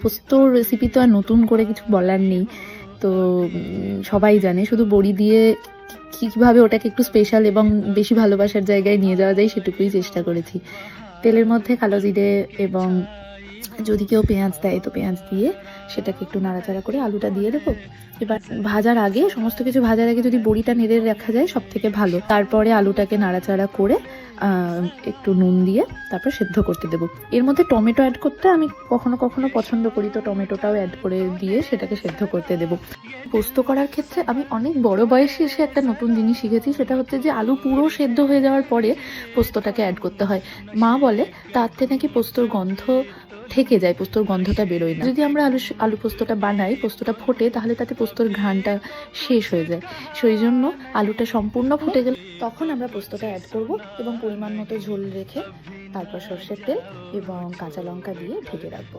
পোস্তর রেসিপি তো আর নতুন করে কিছু বলার নেই, তো সবাই জানে। শুধু বড়ি দিয়ে কীভাবে ওটাকে একটু স্পেশাল এবং বেশি ভালোবাসার জায়গায় নিয়ে যাওয়া যায় সেটুকুই চেষ্টা করেছি। তেলের মধ্যে কালো জিরে এবং যদি কেউ পেঁয়াজ দেয় তো পেঁয়াজ দিয়ে সেটাকে একটু নাড়াচাড়া করে আলুটা দিয়ে দেবো। এবার ভাজার আগে, সমস্ত কিছু ভাজার আগে যদি বড়িটা নেড়ে রাখা যায় সব থেকে ভালো। তারপরে আলুটাকে নাড়াচাড়া করে একটু নুন দিয়ে তারপর সেদ্ধ করতে দেবো। এর মধ্যে টমেটো অ্যাড করতে আমি কখনো কখনো পছন্দ করি, তো টমেটোটাও অ্যাড করে দিয়ে সেটাকে সেদ্ধ করতে দেবো। পোস্ত করার ক্ষেত্রে আমি অনেক বড় বয়সে এসে একটা নতুন জিনিস শিখেছি, সেটা হচ্ছে যে আলু পুরো সেদ্ধ হয়ে যাওয়ার পরে পোস্তটাকে অ্যাড করতে হয়। মা বলে তাতে নাকি পোস্তর গন্ধ থেকে যায়, পোস্তর গন্ধটা বেরোয় না। যদি আমরা আলু পোস্তটা বানাই, পোস্তটা ফোটে, তাহলে তাতে পোস্তর ঘ্রাণটা শেষ হয়ে যায়। সেই জন্য আলুটা সম্পূর্ণ ফুটে গেলে তখন আমরা পোস্তটা অ্যাড করব এবং পরিমাণ মতো ঝোল রেখে তারপর সর্ষের তেল এবং কাঁচা লঙ্কা দিয়ে ঢেকে রাখবো।